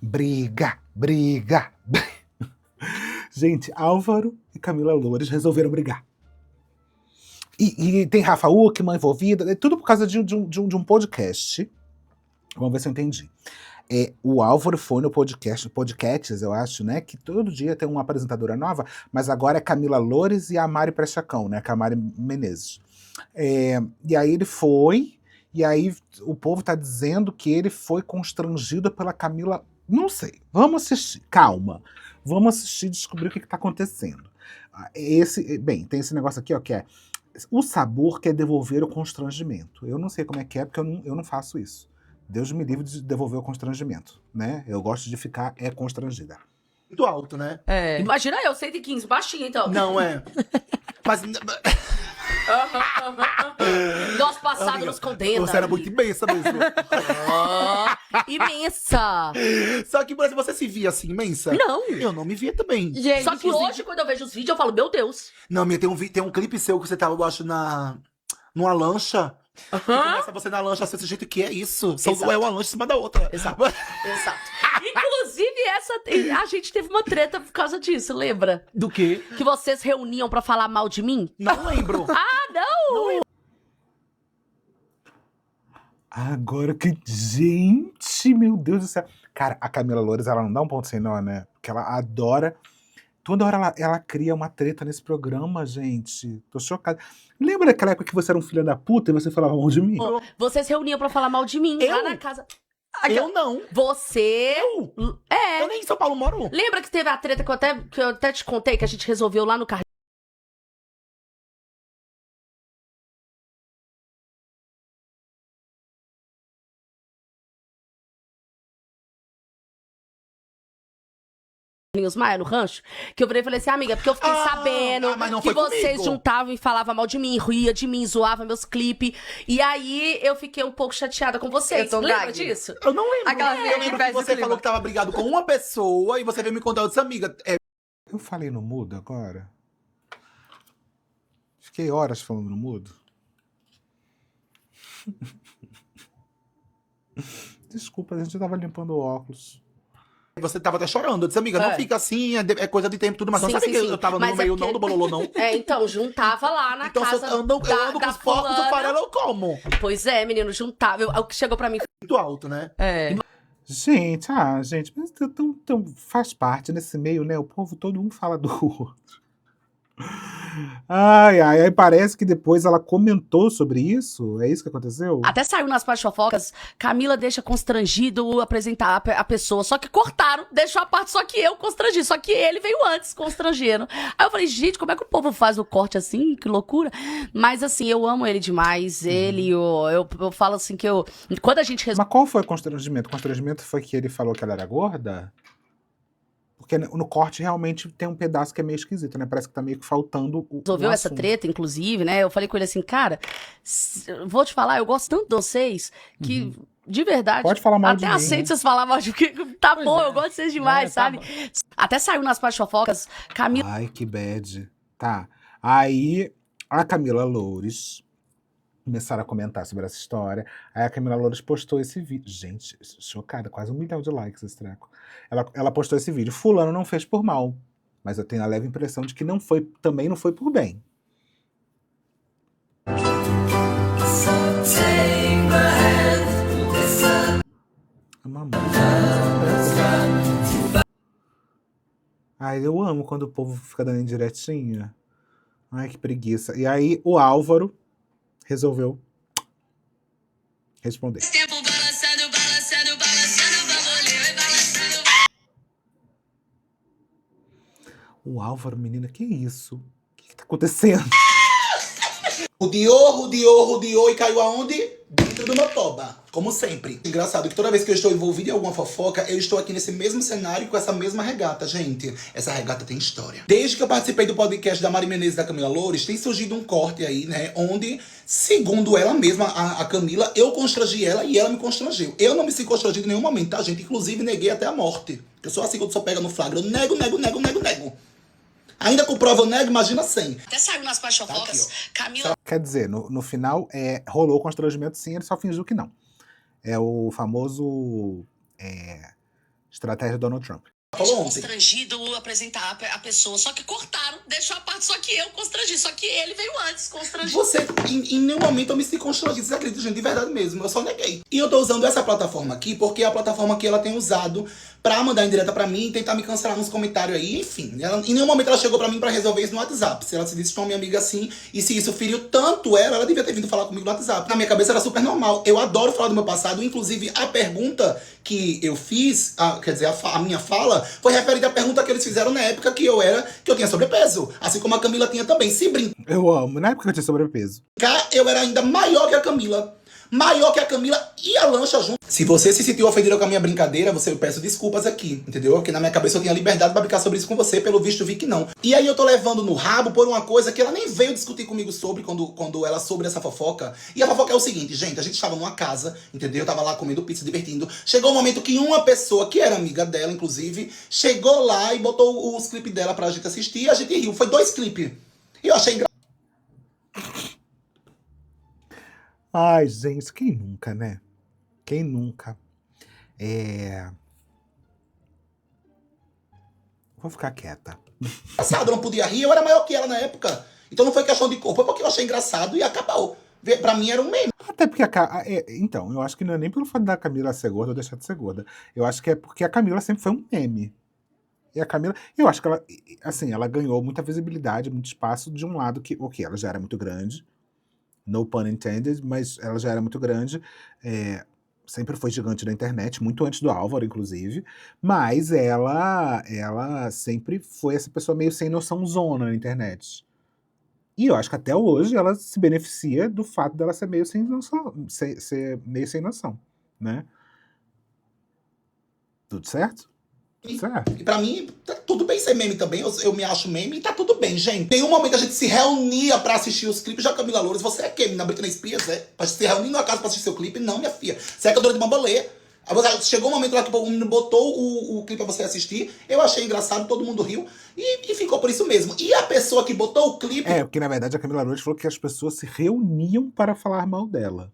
Briga. Gente, Álvaro e Camila Loures resolveram brigar. E tem Rafa Uckmann envolvida, é tudo por causa de um podcast. Vamos ver se eu entendi. O Álvaro foi no podcasts, eu acho, né? Que todo dia tem uma apresentadora nova, mas agora é Camila Loures e a Mari Prechacão, né? Que é a Mari Menezes. E aí ele foi, e aí o povo tá dizendo que ele foi constrangido pela Camila. Não sei, vamos assistir, calma. Vamos assistir e descobrir o que tá acontecendo. Bem, tem esse negócio aqui, ó, que é o sabor quer devolver o constrangimento. Eu não sei como é que é, porque eu não faço isso. Deus me livre de devolver o constrangimento, né? Eu gosto de ficar constrangida. Muito alto, né? Imagina eu, 115, baixinho, então. Não é. Mas. Nosso passado nos condena. Você era muito imensa mesmo. Imensa. Só que, por exemplo, você se via assim, imensa? Não. Eu não me via também. Gente, só que hoje, quando eu vejo os vídeos, eu falo, meu Deus. Não, minha, tem um clipe seu que você tava, eu acho, numa lancha. E começa você na lancha assim, desse jeito que é isso. É uma lancha em cima da outra. Exato. Inclusive, a gente teve uma treta por causa disso, lembra? Do quê? Que vocês reuniam pra falar mal de mim? Não lembro. Não! Agora que... Gente, meu Deus do céu. Cara, a Camila Loures, ela não dá um ponto sem nó, né? Porque ela adora... Toda hora ela cria uma treta nesse programa, gente. Tô chocada. Lembra daquela época que você era um filho da puta e você falava mal de mim? Vocês reuniam pra falar mal de mim lá na casa. Eu não. Você... Eu nem em São Paulo moro. Lembra que teve a treta que eu até te contei, que a gente resolveu lá no Carlinhos Maia, no rancho? Que eu virei e falei assim, amiga, porque eu fiquei sabendo que vocês juntavam e falavam mal de mim, ria de mim, zoavam meus clipes. E aí eu fiquei um pouco chateada com vocês. Lembra disso? Eu não lembro. Eu lembro que você falou que tava brigado com uma pessoa e você veio me contar, eu disse, amiga... Eu falei no mudo agora? Fiquei horas falando no mudo? Desculpa, a gente tava limpando o óculos. Você tava até chorando. Eu disse, amiga, não fica assim, é coisa de tempo e tudo, mas não sabe que eu tava no meio não do bololô, não. Então, juntava lá na casa Então, eu ando com os porcos do farelo, eu como. Pois é, menino, juntava. O que chegou pra mim... Muito alto, né? Gente, mas faz parte nesse meio, né? O povo, todo mundo fala do outro. Aí parece que depois ela comentou sobre isso. É isso que aconteceu? Até saiu nas partes fofocas, Camila deixa constrangido apresentar a pessoa, só que cortaram, deixou a parte só que eu constrangi, só que ele veio antes constrangendo. Aí eu falei, gente, como é que o povo faz o corte assim? Que loucura. Mas assim, eu amo ele demais, eu falo assim que quando a gente... Mas qual foi o constrangimento? O constrangimento foi que ele falou que ela era gorda? Porque no corte realmente tem um pedaço que é meio esquisito, né? Parece que tá meio que faltando o resolveu essa treta, inclusive, né? Eu falei com ele assim, cara, vou te falar, eu gosto tanto de vocês que, de verdade, pode falar mal de mim, até aceito né? vocês falar mal de mim. Tá bom, eu gosto de vocês demais, sabe? Até saiu nas partes fofocas, Camila... Ai, que bad. Tá. Aí, a Camila Loures começaram a comentar sobre essa história. Aí a Camila Loures postou esse vídeo. Gente, chocada, quase 1 milhão de likes esse treco. Ela postou esse vídeo. Fulano não fez por mal. Mas eu tenho a leve impressão de que também não foi por bem. Ai, eu amo quando o povo fica dando indiretinha. Ai, que preguiça. E aí o Álvaro resolveu responder. O Álvaro, menina, que isso? O que tá acontecendo? Rodeou e caiu aonde? Dentro do meu toba, como sempre. Engraçado que toda vez que eu estou envolvido em alguma fofoca, eu estou aqui nesse mesmo cenário com essa mesma regata, gente. Essa regata tem história. Desde que eu participei do podcast da Mari Menezes e da Camila Loures, tem surgido um corte aí, né, onde, segundo ela mesma, a Camila, eu constrangi ela e ela me constrangeu. Eu não me sinto constrangido em nenhum momento, tá, gente? Inclusive, neguei até a morte. Eu sou assim quando só pega no flagra. Eu nego. Ainda com prova eu nego, imagina sem. Até saiu nas partes fofocas, Camila... Quer dizer, no final, rolou o constrangimento sim, ele só fingiu que não. É o famoso Estratégia Donald Trump. Falou ontem. Constrangido apresentar a pessoa, só que cortaram, deixou a parte só que eu constrangi, só que ele veio antes, constrangido. Você, em nenhum momento eu me senti constrangido, você acredita, gente, de verdade mesmo, eu só neguei. E eu tô usando essa plataforma aqui, porque é a plataforma que ela tem usado pra mandar indireta pra mim e tentar me cancelar nos comentários aí, enfim. Em nenhum momento ela chegou pra mim pra resolver isso no WhatsApp. Se ela se disse que é uma minha amiga assim, e se isso feriu tanto ela devia ter vindo falar comigo no WhatsApp. Na minha cabeça era super normal. Eu adoro falar do meu passado, inclusive a pergunta que eu fiz, a minha fala, foi referida à pergunta que eles fizeram na época que eu tinha sobrepeso. Assim como a Camila tinha também. Se brincar, Eu amo. Na época que eu tinha sobrepeso. eu era ainda maior que a Camila. Maior que a Camila e a lancha junto. Se você se sentiu ofendido com a minha brincadeira, eu peço desculpas aqui, entendeu? Porque na minha cabeça eu tinha liberdade pra brincar sobre isso com você, pelo visto vi que não. E aí eu tô levando no rabo por uma coisa que ela nem veio discutir comigo sobre, quando ela soube essa fofoca. E a fofoca é o seguinte, gente, a gente estava numa casa, entendeu? Eu tava lá comendo pizza, divertindo. Chegou um momento que uma pessoa, que era amiga dela, inclusive, chegou lá e botou os clipes dela pra gente assistir e a gente riu. Foi 2 clipes. E eu achei engraçado. Ai, gente, quem nunca, né? Quem nunca? Vou ficar quieta. Eu não podia rir, eu era maior que ela na época. Então não foi questão de corpo, foi porque eu achei engraçado e acabou. Pra mim era um meme. Até porque então, eu acho que não é nem pelo fato da Camila ser gorda ou deixar de ser gorda. Eu acho que é porque a Camila sempre foi um meme. E a Camila, eu acho que ela, assim, ela ganhou muita visibilidade, muito espaço de um lado que, ok, ela já era muito grande, no pun intended, mas ela já era muito grande, sempre foi gigante na internet, muito antes do Álvaro, inclusive, mas ela sempre foi essa pessoa meio sem noção zona na internet. E eu acho que até hoje ela se beneficia do fato dela ser meio sem noção, ser meio sem noção, né? Tudo certo? Tudo certo. E pra mim, tá tudo bem ser meme também. Eu me acho meme e tá tudo bem, gente. Tem um momento a gente se reunia pra assistir os clipes da Camila Loures. Você é quem? Na Britney Spears, é? Pra se reunir numa casa pra assistir seu clipe? Não, minha filha. Você é cantora de bambolê. Chegou um momento lá que o menino botou o clipe pra você assistir. Eu achei engraçado, todo mundo riu. E ficou por isso mesmo. E a pessoa que botou o clipe... Porque na verdade a Camila Loures falou que as pessoas se reuniam para falar mal dela.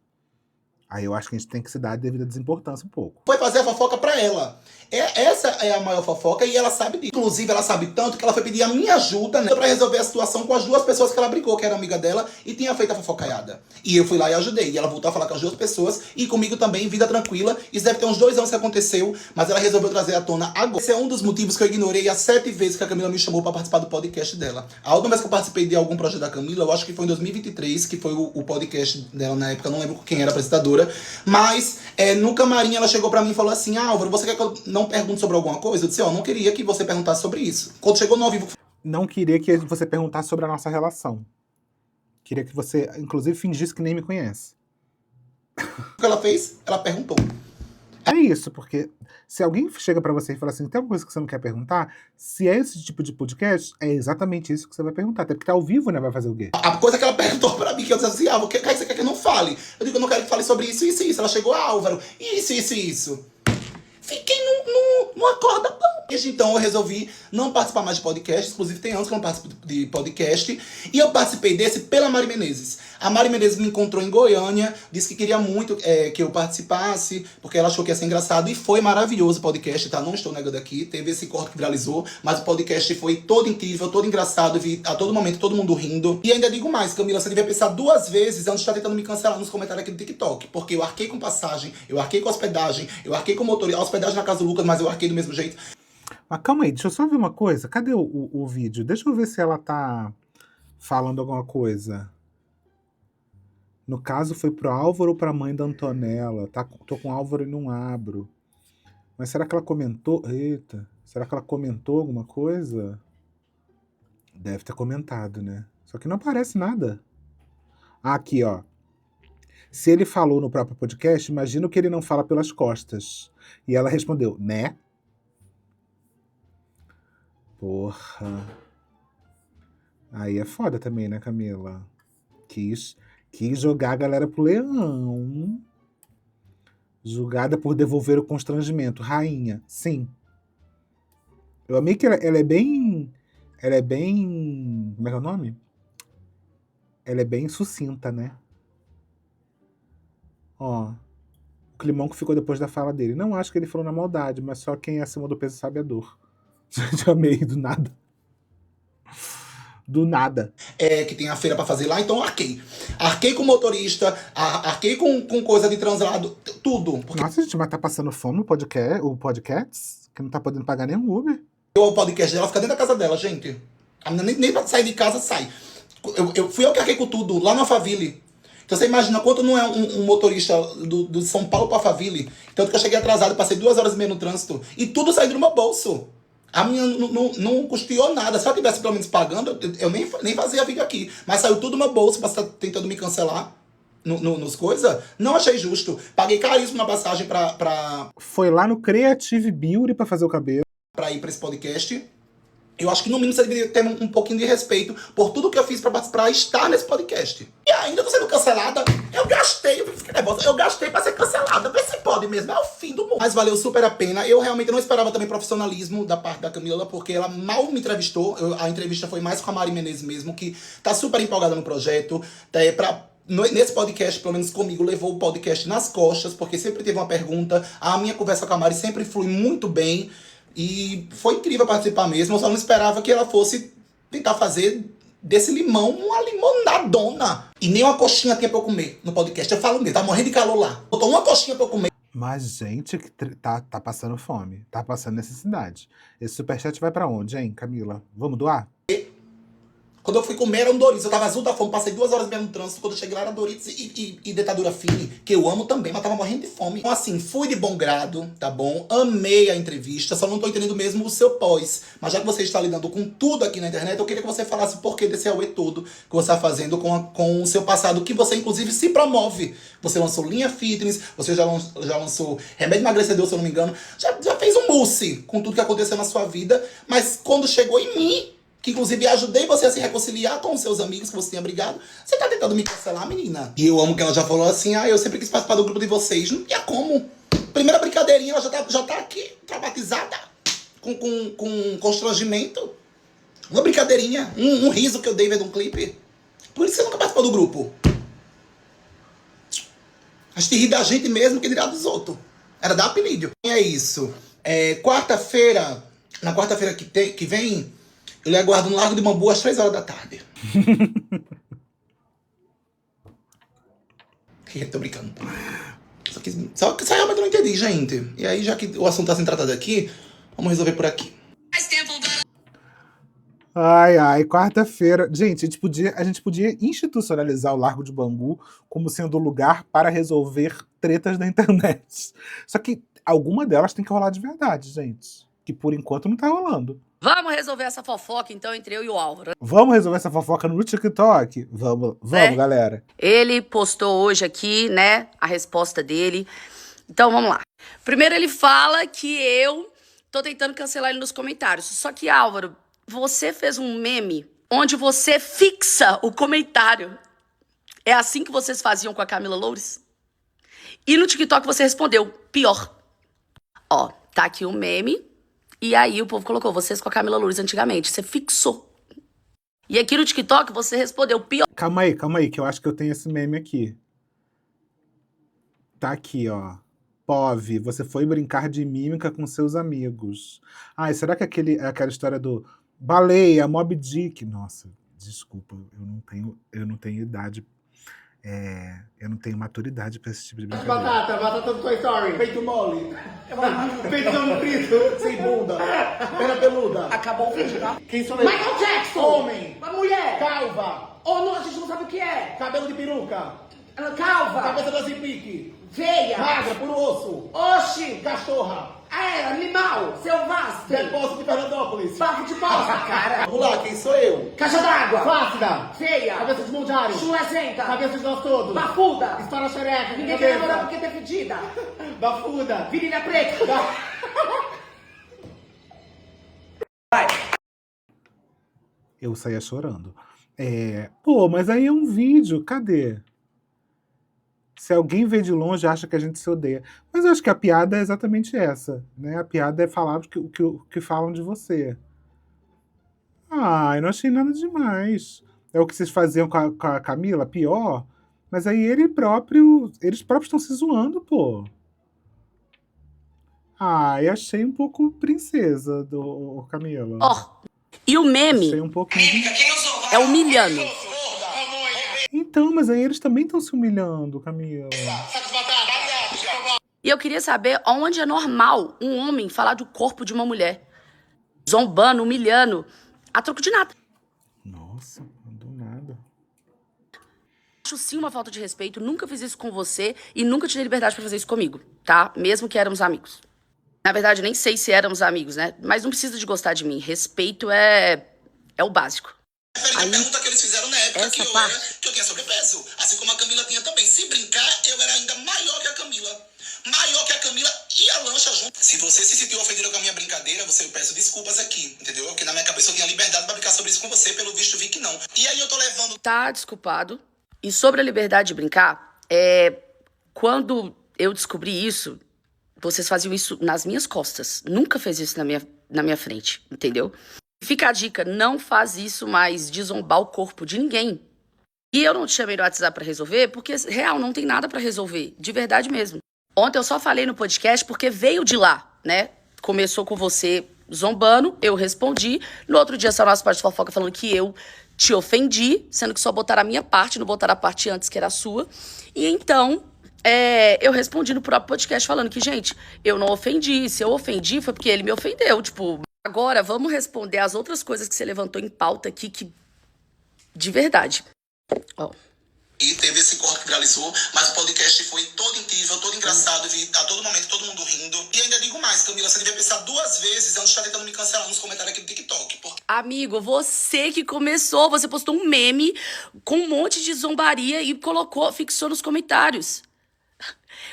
Aí eu acho que a gente tem que se dar a devida desimportância um pouco. Foi fazer a fofoca pra ela. Essa é a maior fofoca e ela sabe disso. Inclusive, ela sabe tanto que ela foi pedir a minha ajuda, né, pra resolver a situação com as 2 pessoas que ela brigou, que era amiga dela, e tinha feito a fofocaiada. E eu fui lá e ajudei. E ela voltou a falar com as 2 pessoas e comigo também, vida tranquila. Isso deve ter uns 2 anos que aconteceu, mas ela resolveu trazer à tona agora. Esse é um dos motivos que eu ignorei as 7 vezes que a Camila me chamou pra participar do podcast dela. A última vez que eu participei de algum projeto da Camila, eu acho que foi em 2023, que foi o podcast dela na época, não lembro quem era a apresentadora, mas no camarim ela chegou pra mim e falou assim: Álvaro, você quer que eu não pergunte sobre alguma coisa? Eu disse, não queria que você perguntasse sobre isso. Quando chegou no ao vivo... Não queria que você perguntasse sobre a nossa relação. Queria que você, inclusive, fingisse que nem me conhece. O que ela fez? Ela perguntou. É isso, porque se alguém chega pra você e fala assim, tem alguma coisa que você não quer perguntar? Se é esse tipo de podcast, é exatamente isso que você vai perguntar. Até porque tá ao vivo, né? Vai fazer o quê? A coisa que ela perguntou pra mim, que eu disse assim, o que você quer que eu não fale? Eu digo, eu não quero que fale sobre isso, isso e isso. Ela chegou, Álvaro, isso. Fiquei numa corda bamba. Então eu resolvi não participar mais de podcast. Inclusive tem anos que eu não participo de podcast. E eu participei desse pela Mari Menezes. A Mari Menezes me encontrou em Goiânia. Disse que queria muito que eu participasse, porque ela achou que ia ser engraçado. E foi maravilhoso o podcast, tá? Não estou negando aqui. Teve esse corte que viralizou. Mas o podcast foi todo incrível, todo engraçado. Vi a todo momento todo mundo rindo. E ainda digo mais, Camila, você devia pensar 2 vezes antes de estar tentando me cancelar nos comentários aqui do TikTok. Porque eu arquei com passagem, eu arquei com hospedagem, eu arquei com motor, a hospedagem na casa do Lucas, mas eu arquei do mesmo jeito. Mas calma aí, deixa eu só ver uma coisa. Cadê o vídeo? Deixa eu ver se ela tá falando alguma coisa. No caso, foi pro Álvaro ou pra mãe da Antonella? Tô com o Álvaro e não abro. Mas será que ela comentou? Eita, será que ela comentou alguma coisa? Deve ter comentado, né? Só que não aparece nada. Aqui, ó. Se ele falou no próprio podcast, imagina o que ele não fala pelas costas. E ela respondeu, né? Porra. Aí é foda também, né, Camila? Quis jogar a galera pro leão. Julgada por devolver o constrangimento. Rainha, sim. Eu amei que ela é bem... Ela é bem... Como é que é o nome? Ela é bem sucinta, né? Ó. O climão que ficou depois da fala dele. Não acho que ele falou na maldade, mas só quem é acima do peso sabe a dor. Gente, amei, do nada. Do nada. Que tem a feira pra fazer lá, então eu arquei. Arquei com motorista, arquei com coisa de translado, tudo. Porque Nossa, gente, mas tá passando fome o podcast? Que não tá podendo pagar nenhum Uber? o podcast dela fica dentro da casa dela, gente. A menina nem pra sair de casa sai. Fui eu que arquei com tudo, lá na Faville. Então você imagina quanto não é um motorista do São Paulo pra Faville. Tanto que eu cheguei atrasado, passei 2 horas e meia no trânsito. E tudo saiu do meu bolso. A minha não custeou nada. Se ela tivesse pelo menos pagando, eu nem fazia vídeo aqui. Mas saiu tudo do meu bolso, pra estar tentando me cancelar nos coisas. Não achei justo. Paguei caríssimo na passagem Foi lá no Creative Beauty pra fazer o cabelo. pra ir pra esse podcast. Eu acho que no mínimo você deveria ter um pouquinho de respeito por tudo que eu fiz pra estar nesse podcast. E ainda tô sendo cancelada. Eu gastei pra ser cancelada. Vê se pode mesmo, é o fim do mundo. Mas valeu super a pena. Eu realmente não esperava também profissionalismo da parte da Camila, porque ela mal me entrevistou. A entrevista foi mais com a Mari Menezes mesmo, que tá super empolgada no projeto. Nesse podcast, pelo menos comigo, levou o podcast nas costas, porque sempre teve uma pergunta. A minha conversa com a Mari sempre flui muito bem. E foi incrível participar mesmo. Eu só não esperava que ela fosse tentar fazer desse limão uma limonadona. E nem uma coxinha tinha pra eu comer no podcast. Eu falo mesmo, tá morrendo de calor lá. Botou uma coxinha pra eu comer. Mas, gente, que tá passando fome. Tá passando necessidade. Esse superchat vai pra onde, hein, Camila? Vamos doar? Quando eu fui comer era um Doritos. Eu tava azul da fome, passei 2 horas no trânsito. Quando eu cheguei lá era Doritos e Dentadura Fine, que eu amo também, mas tava morrendo de fome. Então assim, fui de bom grado, tá bom? Amei a entrevista, só não tô entendendo mesmo o seu pós. Mas já que você está lidando com tudo aqui na internet, eu queria que você falasse o porquê desse auê todo que você tá fazendo com o seu passado, que você inclusive se promove. Você lançou linha fitness, você já lançou remédio emagrecedor, se eu não me engano. Já fez um mousse com tudo que aconteceu na sua vida, mas quando chegou em mim, que inclusive ajudei você a se reconciliar com os seus amigos que você tinha brigado, você tá tentando me cancelar, menina? E eu amo que ela já falou assim, eu sempre quis participar do grupo de vocês. Não tinha como. Primeira brincadeirinha, ela já tá aqui, traumatizada, com constrangimento. Uma brincadeirinha, um riso que eu dei vendo um clipe. Por isso você nunca participou do grupo. Acho que ri da gente mesmo que dirá dos outros. Era dar apelido. E é isso. Na quarta-feira que vem, eu lhe aguardo no Largo de Bambu às 3 horas da tarde. Tô brincando. Só que realmente eu não entendi, gente. E aí, já que o assunto tá sendo tratado aqui, vamos resolver por aqui. Ai, quarta-feira. Gente, a gente podia institucionalizar o Largo de Bangu como sendo o lugar para resolver tretas da internet. Só que alguma delas tem que rolar de verdade, gente. Que por enquanto não tá rolando. Vamos resolver essa fofoca, então, entre eu e o Álvaro. Vamos resolver essa fofoca no TikTok? Vamos, galera. Ele postou hoje aqui, né, a resposta dele. Então, vamos lá. Primeiro, ele fala que eu tô tentando cancelar ele nos comentários. Só que, Álvaro, você fez um meme onde você fixa o comentário. É assim que vocês faziam com a Camila Loures? E no TikTok você respondeu, pior. Ó, tá aqui o meme. E aí o povo colocou, vocês com a Camila Loures antigamente. Você fixou. E aqui no TikTok você respondeu, pior. Calma aí, que eu acho que eu tenho esse meme aqui. Tá aqui, ó. Pove, você foi brincar de mímica com seus amigos. Ai, será que aquela história do baleia, Moby Dick? Nossa, desculpa, eu não tenho idade. Eu não tenho maturidade pra esse tipo de brincadeira. Batata do Toy Story, peito mole, peitão frito, sem bunda, perna peluda. Acabou o vídeo, tá? Quem sou eu? Michael Jackson! Homem, Uma mulher! calva, Ou não, a gente não sabe o que é. cabelo de peruca, Calva! cabeça da zipique, Veia! magra, puro osso, Oxi! cachorra, Animal! Selvagem! depósito de Fernandópolis. Bafo de bosta, cara! Vamos lá, quem sou eu? Caixa d'água! Flácida, Feia! cabeça de mundiário, Chulesenta! cabeça de nós todos, Bafuda! estoura xereca, Ninguém quer namorar porque é fedida! bafuda, Virilha preta! Eu saía chorando. Pô, mas aí é um vídeo, cadê? Se alguém vê de longe, acha que a gente se odeia. Mas eu acho que a piada é exatamente essa, né? A piada é falar o que falam de você. Eu não achei nada demais. É o que vocês faziam com a Camila, pior. Mas aí eles próprios estão se zoando, pô. Ai, achei um pouco princesa do Camila. Ó, e o meme Achei um pouquinho. é humilhando. Então, mas aí eles também estão se humilhando, Camila. E eu queria saber onde é normal um homem falar do corpo de uma mulher. Zombando, humilhando, a troco de nada. Nossa, do nada. Acho sim uma falta de respeito, nunca fiz isso com você e nunca tive liberdade pra fazer isso comigo, tá? Mesmo que éramos amigos. Na verdade, nem sei se éramos amigos, né? Mas não precisa de gostar de mim. Respeito é o básico. Refere à pergunta que eles fizeram na época essa que parte. eu tinha sobrepeso. Assim como a Camila tinha também. Se brincar, eu era ainda maior que a Camila. Maior que a Camila e a lancha junto. Se você se sentiu ofendido com a minha brincadeira, eu peço desculpas aqui, entendeu? Porque na minha cabeça eu tinha liberdade pra brincar sobre isso com você, pelo visto vi que não. E aí eu tô levando... Tá desculpado. E sobre a liberdade de brincar, quando eu descobri isso, vocês faziam isso nas minhas costas. Nunca fez isso na minha frente, entendeu? Fica a dica, não faz isso mais de zombar o corpo de ninguém. E eu não te chamei no WhatsApp pra resolver, porque, real, não tem nada pra resolver. De verdade mesmo. Ontem eu só falei no podcast porque veio de lá, né? Começou com você zombando, eu respondi. No outro dia saiu nossa parte de fofoca falando que eu te ofendi, sendo que só botaram a minha parte, não botaram a parte antes, que era a sua. E então, eu respondi no próprio podcast falando que, gente, eu não ofendi. Se eu ofendi, foi porque ele me ofendeu. Tipo, agora vamos responder as outras coisas que você levantou em pauta aqui, que de verdade. Ó. E teve esse corte que viralizou, mas o podcast foi todo incrível, todo engraçado, vi a todo momento todo mundo rindo. E ainda digo mais, Camila, você devia pensar 2 vezes antes de estar tentando me cancelar nos comentários aqui do TikTok. Amigo, você que começou, você postou um meme com um monte de zombaria e fixou nos comentários.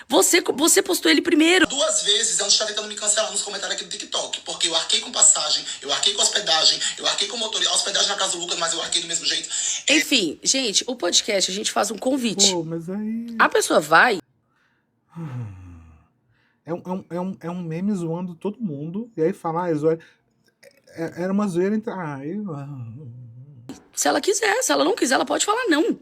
Você postou ele primeiro. 2 vezes antes de estar tentando me cancelar nos comentários aqui do TikTok. Porque eu arquei com passagem, eu arquei com hospedagem, eu arquei com motorista, hospedagem na casa do Lucas, mas eu arquei do mesmo jeito. Enfim, gente, o podcast a gente faz um convite. Pô, mas aí. A pessoa vai. É um meme zoando todo mundo. E aí fala, era uma zoeira entre. Se ela quiser, se ela não quiser, ela pode falar não.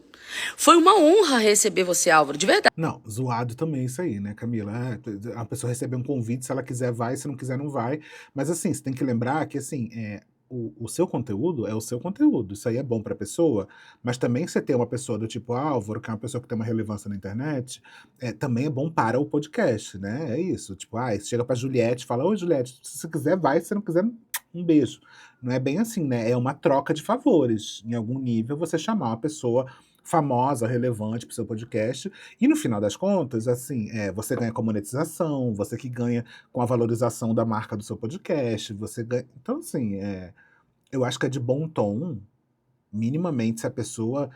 Foi uma honra receber você, Álvaro, de verdade. Não, zoado também isso aí, né, Camila? A pessoa receber um convite, se ela quiser vai, se não quiser não vai. Mas assim, você tem que lembrar que assim, o seu conteúdo é o seu conteúdo. Isso aí é bom pra pessoa, mas também você ter uma pessoa do tipo Álvaro, que é uma pessoa que tem uma relevância na internet, também é bom para o podcast, né? É isso. Tipo, você chega pra Juliette e fala, oi Juliette, se você quiser vai, se não quiser, um beijo. Não é bem assim, né? É uma troca de favores. Em algum nível, você chamar uma pessoa famosa, relevante para o seu podcast, e no final das contas, assim, você ganha com a monetização, você que ganha com a valorização da marca do seu podcast, você ganha... Então, assim, eu acho que é de bom tom, minimamente, se a pessoa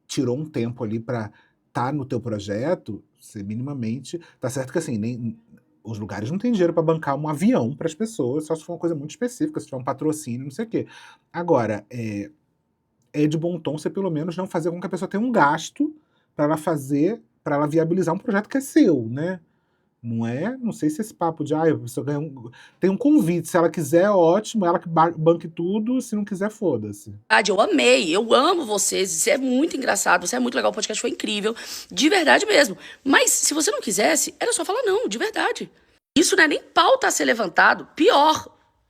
tirou um tempo ali para estar no teu projeto, você minimamente... Tá certo que, assim, nem... Os lugares não têm dinheiro para bancar um avião para as pessoas, só se for uma coisa muito específica, se tiver um patrocínio, não sei o quê. Agora, é de bom tom você pelo menos não fazer com que a pessoa tenha um gasto para ela viabilizar um projeto que é seu, né? Não sei se esse papo de, a pessoa tem um convite, se ela quiser, ótimo, ela que banque tudo, se não quiser, foda-se. Eu amei, eu amo vocês, isso é muito engraçado, você é muito legal, o podcast foi incrível, de verdade mesmo. Mas se você não quisesse, era só falar não, de verdade. Isso não é nem pauta a ser levantado, pior,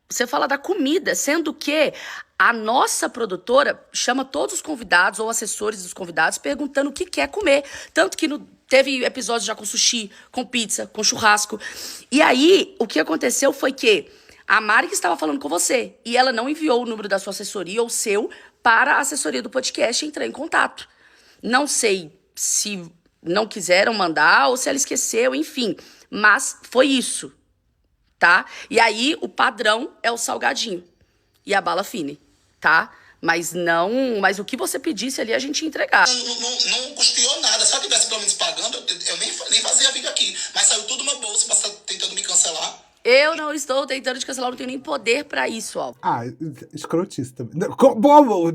você fala da comida, sendo que a nossa produtora chama todos os convidados ou assessores dos convidados perguntando o que quer comer. Tanto que teve episódios já com sushi, com pizza, com churrasco. E aí, o que aconteceu foi que a Mari que estava falando com você e ela não enviou o número da sua assessoria ou seu para a assessoria do podcast entrar em contato. Não sei se não quiseram mandar ou se ela esqueceu, enfim. Mas foi isso, tá? E aí, o padrão é o salgadinho e a bala fine, tá? Mas o que você pedisse ali, a gente ia entregar. Não custeou nada. Se ela tivesse pelo menos pagando, eu nem fazia vídeo aqui. Mas saiu tudo no meu bolso, pra estar tentando me cancelar. Eu não estou tentando te cancelar, não tenho nem poder pra isso, ó. Escrotice também.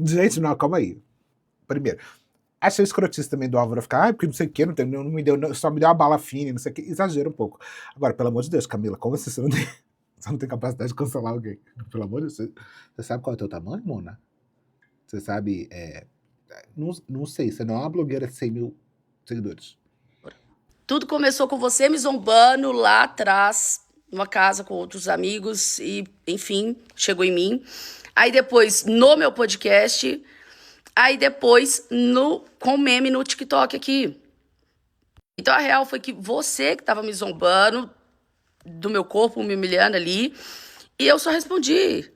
Gente, não, calma aí. Primeiro, achei escrotice também do Álvaro ficar, porque não sei o que, não me deu, só me deu uma bala fina, não sei o que, exagera um pouco. Agora, pelo amor de Deus, Camila, como assim você não tem capacidade de cancelar alguém? Pelo amor de Deus, você sabe qual é o teu tamanho, Mona? Você sabe, não sei, você não é uma blogueira de 100 mil seguidores. Tudo começou com você me zombando lá atrás, numa casa com outros amigos, e, enfim, chegou em mim. Aí depois no meu podcast, aí depois com meme no TikTok aqui. Então a real foi que você que tava me zombando do meu corpo, me humilhando ali, e eu só respondi,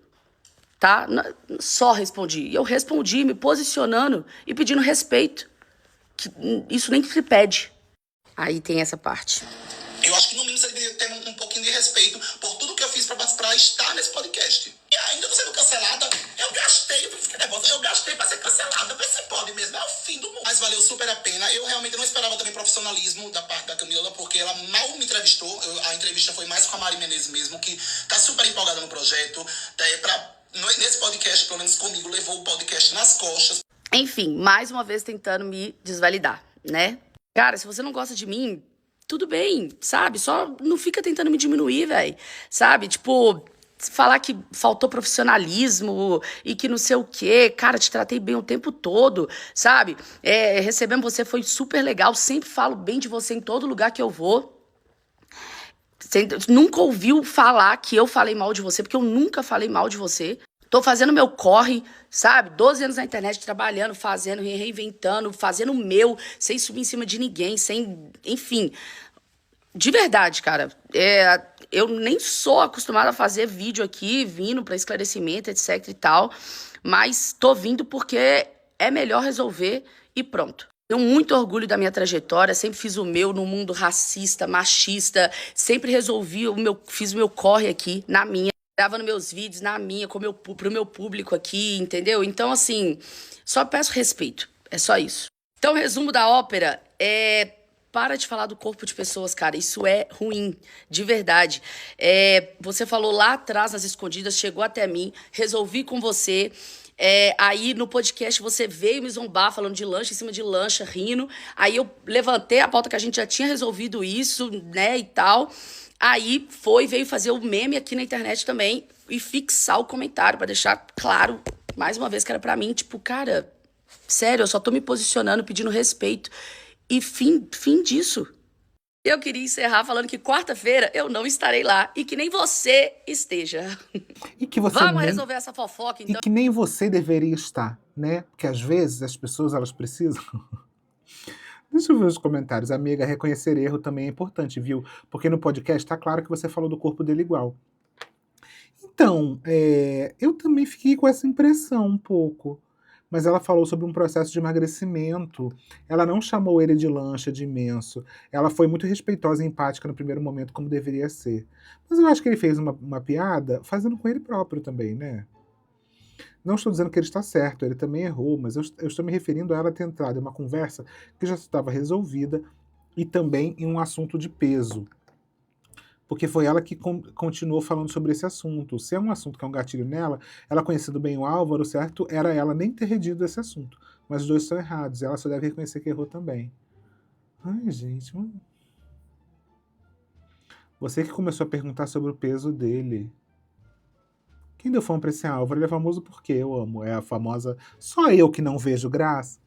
tá? Só respondi. Eu respondi me posicionando e pedindo respeito. Que isso nem se pede. Aí tem essa parte. Eu acho que no mínimo você deveria ter um pouquinho de respeito por tudo que eu fiz pra estar nesse podcast. E ainda tô sendo cancelada. Eu gastei pra ser cancelada. Vê se pode mesmo. É o fim do mundo. Mas valeu super a pena. Eu realmente não esperava também profissionalismo da parte da Camila, porque ela mal me entrevistou. A entrevista foi mais com a Mari Menezes mesmo, que tá super empolgada no projeto. Nesse podcast, pelo menos comigo, levou o podcast nas costas. Enfim, mais uma vez tentando me desvalidar, né? Cara, se você não gosta de mim, tudo bem, sabe? Só não fica tentando me diminuir, velho. Sabe? Tipo, falar que faltou profissionalismo e que não sei o quê. Cara, te tratei bem o tempo todo, sabe? Recebendo você foi super legal. Sempre falo bem de você em todo lugar que eu vou. Você nunca ouviu falar que eu falei mal de você, porque eu nunca falei mal de você. Tô fazendo meu corre, sabe? 12 anos na internet, trabalhando, fazendo, reinventando, fazendo o meu, sem subir em cima de ninguém, sem... Enfim, de verdade, cara. Eu nem sou acostumada a fazer vídeo aqui, vindo pra esclarecimento, etc e tal. Mas tô vindo porque é melhor resolver e pronto. Tenho muito orgulho da minha trajetória, sempre fiz o meu no mundo racista, machista, sempre fiz o meu corre aqui, na minha. Gravando meus vídeos na minha, pro meu público aqui, entendeu? Então, assim, só peço respeito. É só isso. Então, resumo da ópera para de falar do corpo de pessoas, cara. Isso é ruim, de verdade. Você falou lá atrás, nas escondidas, chegou até mim, resolvi com você. Aí no podcast você veio me zombar falando de lancha em cima de lancha, rindo. Aí eu levantei a pauta que a gente já tinha resolvido isso, né, e tal. Aí veio fazer o meme aqui na internet também e fixar o comentário pra deixar claro, mais uma vez, que era pra mim, tipo, cara, sério, eu só tô me posicionando, pedindo respeito. E fim disso. Eu queria encerrar falando que quarta-feira eu não estarei lá e que nem você esteja. E que você Vamos resolver essa fofoca, então. E que nem você deveria estar, né? Porque às vezes as pessoas, elas precisam... Deixa eu ver os comentários. Amiga, reconhecer erro também é importante, viu? Porque no podcast tá claro que você falou do corpo dele igual. Então, eu também fiquei com essa impressão um pouco. Mas ela falou sobre um processo de emagrecimento. Ela não chamou ele de lancha, de imenso. Ela foi muito respeitosa e empática no primeiro momento, como deveria ser. Mas eu acho que ele fez uma piada fazendo com ele próprio também, né? Não estou dizendo que ele está certo, ele também errou, mas eu estou me referindo a ela ter entrado em uma conversa que já estava resolvida e também em um assunto de peso. Porque foi ela que continuou falando sobre esse assunto. Se é um assunto que é um gatilho nela, ela conhecendo bem o Álvaro, certo? Era ela nem ter redido esse assunto. Mas os dois estão errados, ela só deve reconhecer que errou também. Ai, gente. Você que começou a perguntar sobre o peso dele. Quem deu fama pra esse Álvaro? Ele é famoso porque eu amo. É a famosa... Só eu que não vejo graça.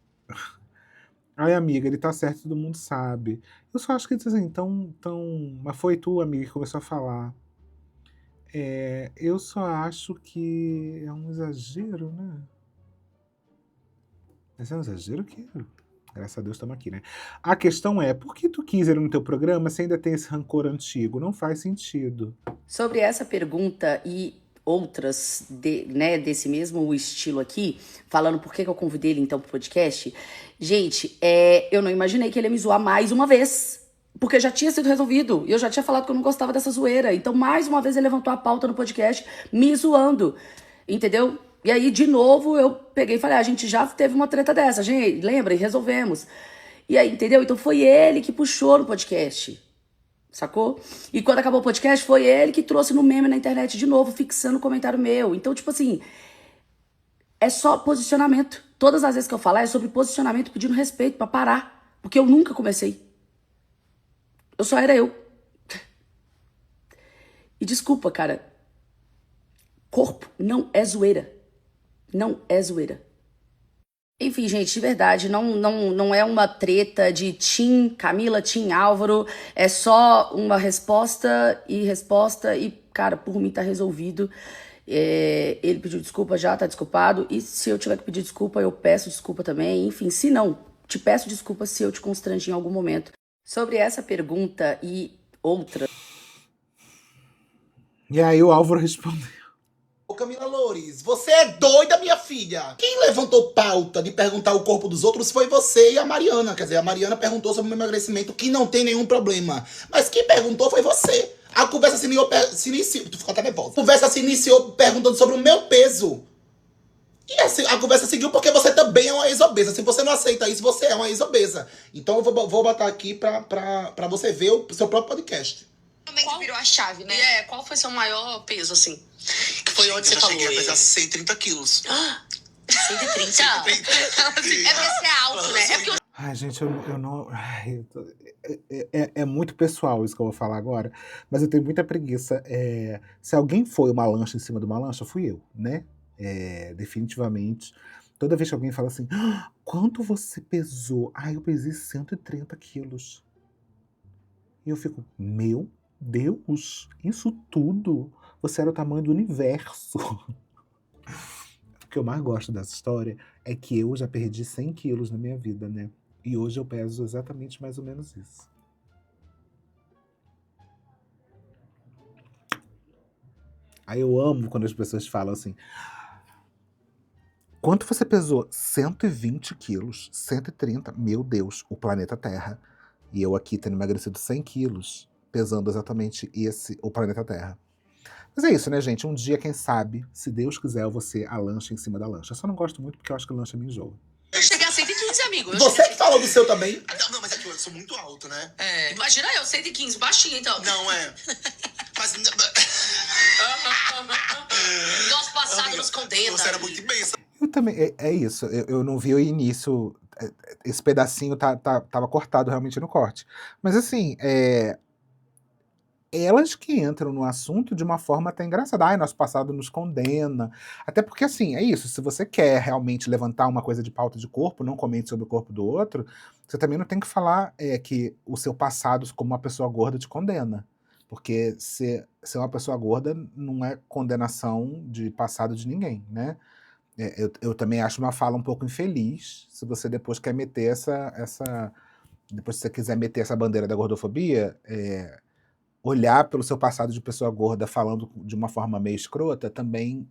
Ai, amiga, ele tá certo, todo mundo sabe. Eu só acho que ele assim, mas foi tu, amiga, que começou a falar. Eu só acho que é um exagero, né? Mas é um exagero que... Graças a Deus estamos aqui, né? A questão é, por que tu quis ele no teu programa se ainda tem esse rancor antigo? Não faz sentido. Sobre essa pergunta e outras desse mesmo estilo aqui, falando por que eu convidei ele então pro podcast, gente, eu não imaginei que ele ia me zoar mais uma vez, porque já tinha sido resolvido, e eu já tinha falado que eu não gostava dessa zoeira, então mais uma vez ele levantou a pauta no podcast me zoando, entendeu? E aí, de novo, eu peguei e falei, a gente já teve uma treta dessa, gente, lembra? E resolvemos. E aí, entendeu? Então foi ele que puxou no podcast. Sacou? E quando acabou o podcast, foi ele que trouxe no meme na internet de novo, fixando o comentário meu. Então, tipo assim, é só posicionamento. Todas as vezes que eu falar é sobre posicionamento, pedindo respeito pra parar. Porque eu nunca comecei. Eu só era eu. E desculpa, cara. Corpo não é zoeira. Não é zoeira. Enfim, gente, de verdade, não é uma treta de Tim Camila, Tim Álvaro, é só uma resposta e, cara, por mim tá resolvido. Ele pediu desculpa já, tá desculpado, e se eu tiver que pedir desculpa, eu peço desculpa também. Enfim, se não, te peço desculpa se eu te constrangi em algum momento. Sobre essa pergunta e outra. E aí o Álvaro respondeu. Ô Camila Loures, você é doida, minha filha? Quem levantou pauta de perguntar o corpo dos outros foi você e a Mariana. Quer dizer, a Mariana perguntou sobre o meu emagrecimento, que não tem nenhum problema. Mas quem perguntou foi você. A conversa se iniciou. Tu ficou até nervosa. A conversa se iniciou perguntando sobre o meu peso. E assim, a conversa seguiu porque você também é uma ex-obesa. Se você não aceita isso, você é uma ex-obesa. Então eu vou botar aqui pra você ver o seu próprio podcast. Realmente virou a chave, né? Qual foi seu maior peso, assim? Que foi onde você eu falou? cheguei a pesar 130 quilos. 130? É porque você é alto, né? É porque eu Ai, gente, eu não. É muito pessoal isso que eu vou falar agora, mas eu tenho muita preguiça. Se alguém foi uma lancha em cima de uma lancha, fui eu, né? Definitivamente. Toda vez que alguém fala assim, quanto você pesou? Eu pesei 130 quilos. E eu fico, meu Deus, isso tudo? Você era o tamanho do universo. O que eu mais gosto dessa história é que eu já perdi 100 quilos na minha vida, né? E hoje eu peso exatamente mais ou menos isso. Aí eu amo quando as pessoas falam assim, quanto você pesou? 120 quilos, 130, meu Deus, o planeta Terra. E eu aqui tendo emagrecido 100 quilos, pesando exatamente o planeta Terra. Mas é isso, né, gente? Um dia, quem sabe, se Deus quiser, eu vou ser a lancha em cima da lancha. Eu só não gosto muito porque eu acho que a lancha me enjoa. cheguei a 115, amigo. Você que falou do seu também? Não, mas é que eu sou muito alto, né? Imagina eu, 115, baixinho, então. Não, Mas. Nosso passado nos condena. Você era muito imensa. Eu também, é isso. Eu não vi o início. Esse pedacinho tava cortado realmente no corte. Mas assim, elas que entram no assunto de uma forma até engraçada. Nosso passado nos condena. Até porque, assim, é isso. Se você quer realmente levantar uma coisa de pauta de corpo, não comente sobre o corpo do outro, você também não tem que falar que o seu passado como uma pessoa gorda te condena. Porque ser uma pessoa gorda não é condenação de passado de ninguém, né? Eu também acho uma fala um pouco infeliz se você depois quer meter depois, se você quiser meter essa bandeira da gordofobia, olhar pelo seu passado de pessoa gorda falando de uma forma meio escrota também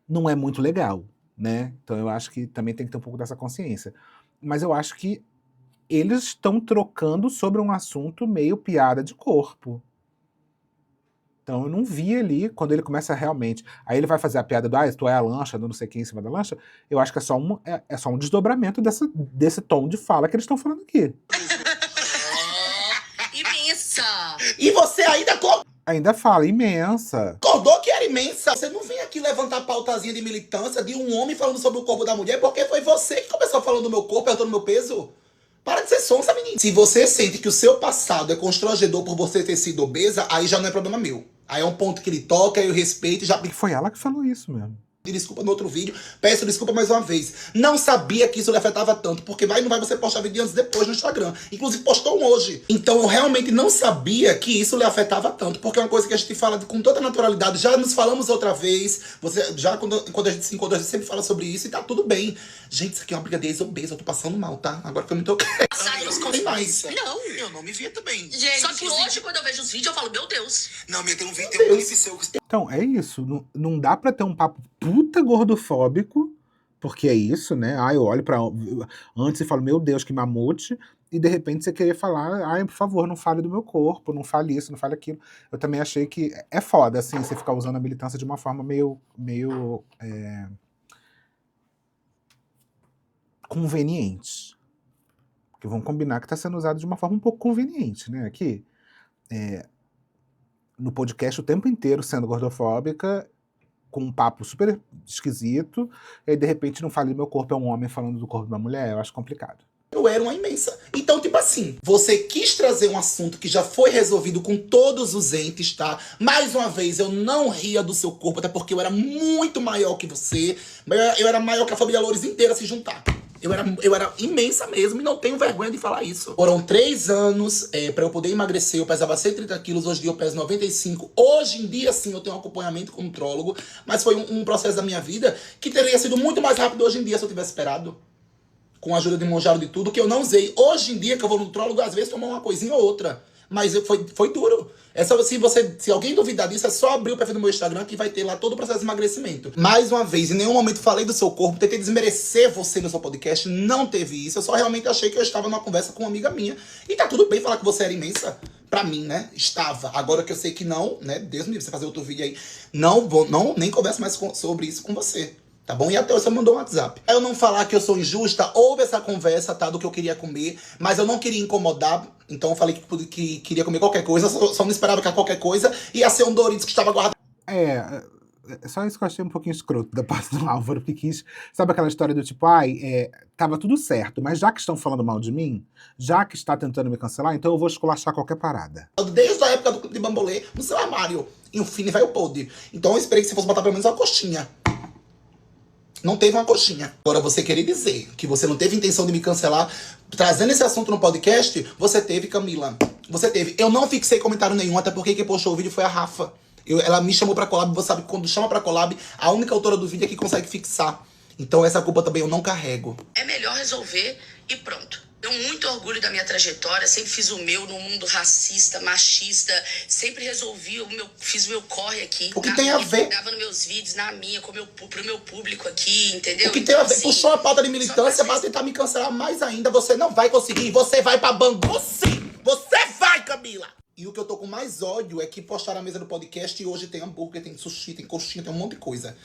não é muito legal, né? Então eu acho que também tem que ter um pouco dessa consciência. Mas eu acho que eles estão trocando sobre um assunto meio piada de corpo. Então eu não vi ali, quando ele começa realmente... Aí ele vai fazer a piada do, tu é a lancha, do não sei quem em cima da lancha. Eu acho que é só um desdobramento desse tom de fala que eles estão falando aqui. Imensa. E você Ainda fala, imensa. acordou que era imensa. Você não vem aqui levantar pautazinha de militância de um homem falando sobre o corpo da mulher, porque foi você que começou falando do meu corpo, perguntando do meu peso. Para de ser sonsa, menina. Se você sente que o seu passado é constrangedor por você ter sido obesa, aí já não é problema meu. Aí é um ponto que ele toca, eu respeito e já... E foi ela que falou isso mesmo. Desculpa no outro vídeo, peço desculpa mais uma vez. Não sabia que isso lhe afetava tanto, porque vai e não vai você postar vídeo antes depois no Instagram. Inclusive postou um hoje. Então eu realmente não sabia que isso lhe afetava tanto, porque é uma coisa que a gente fala com toda naturalidade. Já nos falamos outra vez, quando a gente se encontra, a gente sempre fala sobre isso e tá tudo bem. Gente, isso aqui é uma briga de ex-obesa, eu tô passando mal, tá? Agora que eu me toquei. Passado nos Tem mais. Não. Eu não me via também. Só que hoje, quando eu vejo os vídeos, eu falo, meu Deus. Não, minha tem um clipe seu. Então, é isso. Não dá pra ter um papo puta gordofóbico, porque é isso, né? Eu olho pra... Antes e falo, meu Deus, que mamute. E de repente você querer falar, por favor, não fale do meu corpo, não fale isso, não fale aquilo. Eu também achei que é foda, assim, você ficar usando a militância de uma forma meio conveniente. Porque vamos combinar que tá sendo usado de uma forma um pouco conveniente, né? Aqui, no podcast o tempo inteiro sendo gordofóbica, com um papo super esquisito, e aí de repente não fala do meu corpo, é um homem falando do corpo de uma mulher, eu acho complicado. Eu era uma imensa. Então, tipo assim, você quis trazer um assunto que já foi resolvido com todos os entes, tá? Mais uma vez, eu não ria do seu corpo, até porque eu era muito maior que você. Eu era maior que a família Loures inteira se juntar. Eu era imensa mesmo e não tenho vergonha de falar isso. Foram 3 anos pra eu poder emagrecer. Eu pesava 130 quilos, hoje em dia eu peso 95. Hoje em dia, sim, eu tenho um acompanhamento com um nutrólogo. Mas foi um processo da minha vida que teria sido muito mais rápido hoje em dia se eu tivesse esperado. Com a ajuda de Monjaro de tudo, que eu não usei. Hoje em dia, que eu vou no nutrólogo, às vezes tomar uma coisinha ou outra. Mas foi duro. Se alguém duvidar disso, é só abrir o perfil do meu Instagram que vai ter lá todo o processo de emagrecimento. Mais uma vez, em nenhum momento falei do seu corpo, tentei desmerecer você no seu podcast, não teve isso. Eu só realmente achei que eu estava numa conversa com uma amiga minha. E tá tudo bem falar que você era imensa. Pra mim, né? Estava. Agora que eu sei que não, né? Deus me livre, você fazer outro vídeo aí. Nem converso mais sobre isso com você. Tá bom? E até você mandou um WhatsApp. Eu não falar que eu sou injusta, houve essa conversa, tá? Do que eu queria comer, mas eu não queria incomodar, então eu falei que queria comer qualquer coisa, só não esperava que a qualquer coisa ia ser um Doritos que estava guardado. Só isso que eu achei um pouquinho escroto da parte do Álvaro, porque quis. Sabe aquela história do tipo, tava tudo certo, mas já que estão falando mal de mim, já que está tentando me cancelar, então eu vou esculachar qualquer parada. Desde a época do clipe de Bambolê, no seu armário. E o Fini vai o podre. Então eu esperei que você fosse botar pelo menos uma coxinha. Não teve uma coxinha. Agora, você querer dizer que você não teve intenção de me cancelar, trazendo esse assunto no podcast, você teve, Camila. Você teve. Eu não fixei comentário nenhum, até porque quem postou o vídeo foi a Rafa. Ela me chamou pra collab, você sabe que quando chama pra collab, a única autora do vídeo é que consegue fixar. Então essa culpa também eu não carrego. É melhor resolver e pronto. Tenho muito orgulho da minha trajetória, sempre fiz o meu no mundo racista, machista, sempre resolvi fiz o meu corre aqui. O que tem a ver? Dava nos meus vídeos, na minha, pro meu público aqui, entendeu? O que tem a ver? Assim, Puxou a pauta de militância para tentar me cancelar mais ainda. Você não vai conseguir. Você vai pra Bangu, sim. Você vai, Camila. E o que eu tô com mais ódio é que postaram a mesa do podcast e hoje tem hambúrguer, tem sushi, tem coxinha, tem um monte de coisa.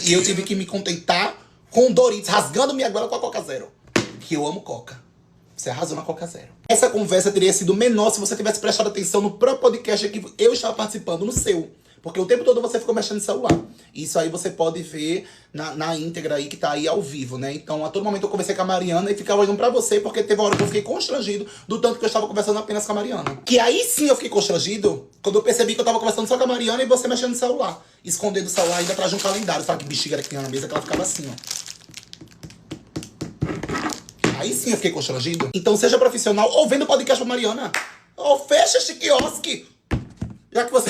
E eu tive que me contentar com Doritos, rasgando minha goela com a Coca Zero. Que eu amo Coca. Você arrasou na Coca Zero. Essa conversa teria sido menor se você tivesse prestado atenção no próprio podcast que eu estava participando, no seu. Porque o tempo todo você ficou mexendo no celular. Isso aí você pode ver na íntegra aí, que tá aí ao vivo, né? Então, a todo momento eu conversei com a Mariana e ficava olhando pra você, porque teve uma hora que eu fiquei constrangido do tanto que eu estava conversando apenas com a Mariana. Que aí sim eu fiquei constrangido quando eu percebi que eu tava conversando só com a Mariana e você mexendo no celular. Escondendo o celular ainda atrás de um calendário. Sabe que bexiga era que tinha na mesa, que ela ficava assim, ó. Aí sim eu fiquei constrangido. Então seja profissional ou vendo o podcast pra Mariana. Ou fecha este quiosque. Já que você...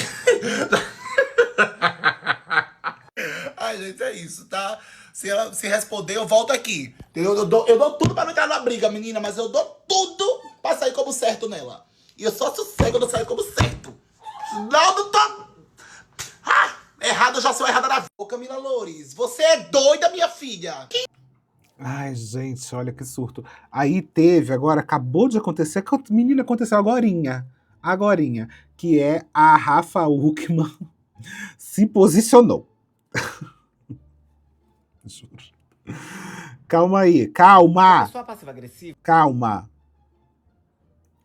Ai, gente, é isso, tá? Se ela se responder, eu volto aqui. Eu dou tudo pra não entrar na briga, menina, mas eu dou tudo pra sair como certo nela. E eu só sossego quando eu saio como certo. Não tô... errado, eu já sou errada na vida. Ô, Camila Loures, você é doida, minha filha. Ai, gente, olha que surto. Aí teve, agora acabou de acontecer, menina, aconteceu agorinha, que é a Rafa Uckmann se posicionou. Juro. Calma aí, calma. Pessoa passiva-agressiva. Calma.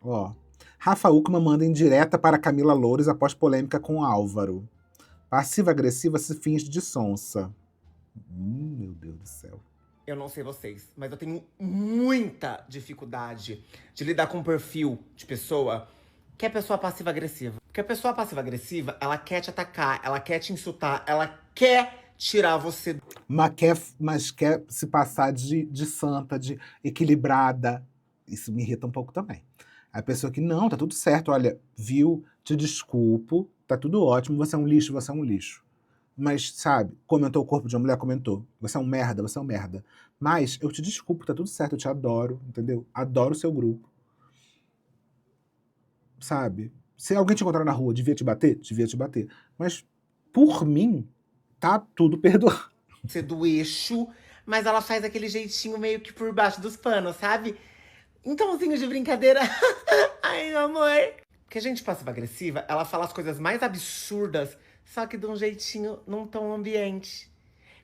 Ó, Rafa Uckmann manda indireta para Camila Loures após polêmica com Álvaro. Passiva-agressiva se finge de sonsa. Meu Deus do céu. Eu não sei vocês, mas eu tenho muita dificuldade de lidar com um perfil de pessoa que é pessoa passiva-agressiva. Porque a pessoa passiva-agressiva, ela quer te atacar, ela quer te insultar, ela quer tirar você. Mas quer se passar de santa, de equilibrada. Isso me irrita um pouco também. A pessoa que, não, tá tudo certo, olha, viu, te desculpo, tá tudo ótimo, você é um lixo, você é um lixo. Mas, sabe, comentou o corpo de uma mulher, comentou. Você é um merda, você é um merda. Mas eu te desculpo, tá tudo certo, eu te adoro, entendeu? Adoro o seu grupo. Sabe? Se alguém te encontrar na rua, devia te bater? Devia te bater. Mas, por mim, tá tudo perdoado. Ser do eixo, mas ela faz aquele jeitinho meio que por baixo dos panos, sabe? Um tomzinho de brincadeira. Ai, meu amor. Porque a gente passiva-agressiva, ela fala as coisas mais absurdas, só que de um jeitinho num tom ambiente.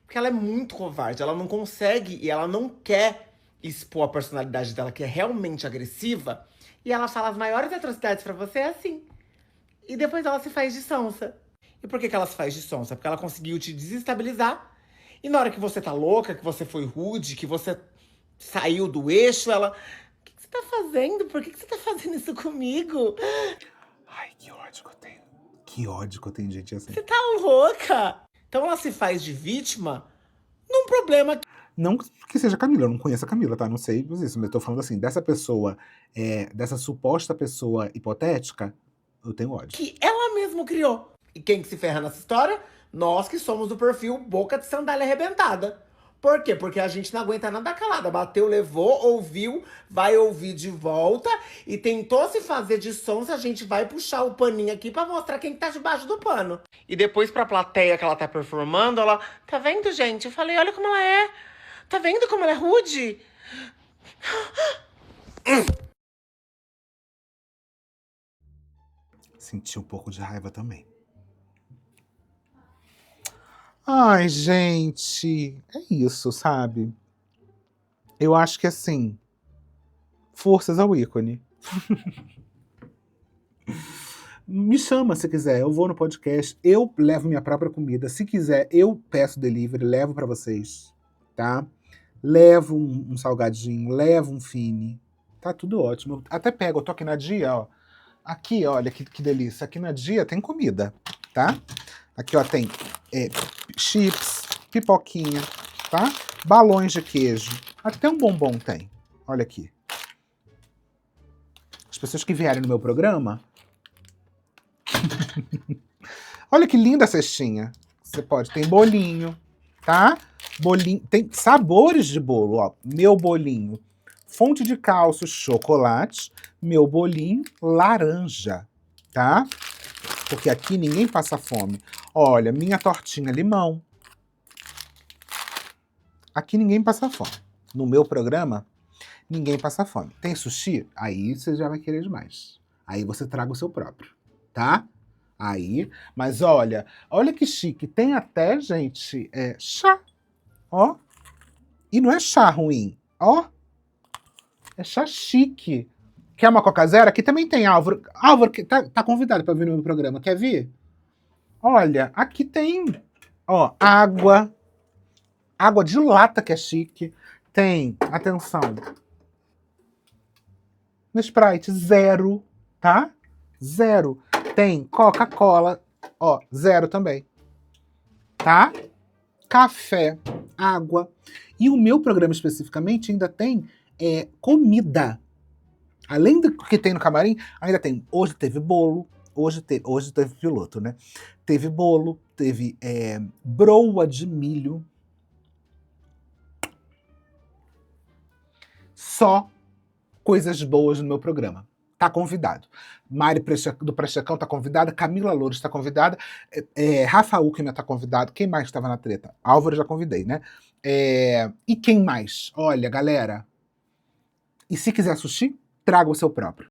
Porque ela é muito covarde, ela não consegue e ela não quer expor a personalidade dela, que é realmente agressiva. E ela fala as maiores atrocidades pra você assim. E depois ela se faz de sonsa. E por que ela se faz de sonsa? Porque ela conseguiu te desestabilizar. E na hora que você tá louca, que você foi rude, que você saiu do eixo, ela... tá fazendo? Por que você tá fazendo isso comigo? Ai, que ódio que eu tenho. Que ódio que eu tenho de gente assim. Você tá louca? Então ela se faz de vítima num problema Não que seja a Camila, eu não conheço a Camila, tá? Não sei isso, mas eu tô falando assim, dessa pessoa, dessa suposta pessoa hipotética, eu tenho ódio. que ela mesma criou. E quem que se ferra nessa história? Nós que somos do perfil boca de sandália arrebentada. Por quê? Porque a gente não aguenta nada calada. Bateu, levou, ouviu, vai ouvir de volta e tentou se fazer de sonsa, a gente vai puxar o paninho aqui pra mostrar quem que tá debaixo do pano. E depois pra plateia que ela tá performando, ela... Tá vendo, gente? Eu falei, olha como ela é. Tá vendo como ela é rude? Senti um pouco de raiva também. Ai, gente, é isso, sabe? Eu acho que assim, forças ao ícone. Me chama se quiser, eu vou no podcast, eu levo minha própria comida. Se quiser, eu peço delivery, levo pra vocês, tá? Levo um salgadinho, levo um fine. Tá tudo ótimo. Eu até pego, eu tô aqui na Dia, ó. Aqui, olha que delícia. Aqui na Dia tem comida, tá? Aqui, ó, tem chips, pipoquinha, tá? Balões de queijo. Até um bombom tem. Olha aqui. As pessoas que vierem no meu programa... Olha que linda a cestinha. Você pode, tem bolinho, tá? Bolinho, tem sabores de bolo, ó. Meu bolinho, fonte de cálcio, chocolate. Meu bolinho, laranja, tá? Porque aqui ninguém passa fome. Olha, minha tortinha, limão. Aqui ninguém passa fome. No meu programa, ninguém passa fome. Tem sushi? Aí você já vai querer demais. Aí você traga o seu próprio, tá? Aí, mas olha que chique. Tem até, gente, chá. Ó. E não é chá ruim. Ó. É chá chique. Quer uma Coca Zero? Aqui também tem, Álvaro. Álvaro, que tá convidado para vir no meu programa. Quer vir? Olha, aqui tem, ó, água. Água de lata, que é chique. Tem, atenção, no Sprite, 0, tá? 0. Tem Coca-Cola, ó, 0 também, tá? Café, água. E o meu programa especificamente ainda tem comida. Além do que tem no camarim, ainda tem. Hoje teve bolo, hoje teve piloto, né? Teve bolo, teve broa de milho. Só coisas boas no meu programa. Tá convidado. Mari do Prechecão tá convidada, Camila Loures tá convidada, Rafa Uckmann tá convidado. Quem mais estava na treta? Álvaro já convidei, né? E quem mais? Olha, galera, e se quiser sushi, traga o seu próprio.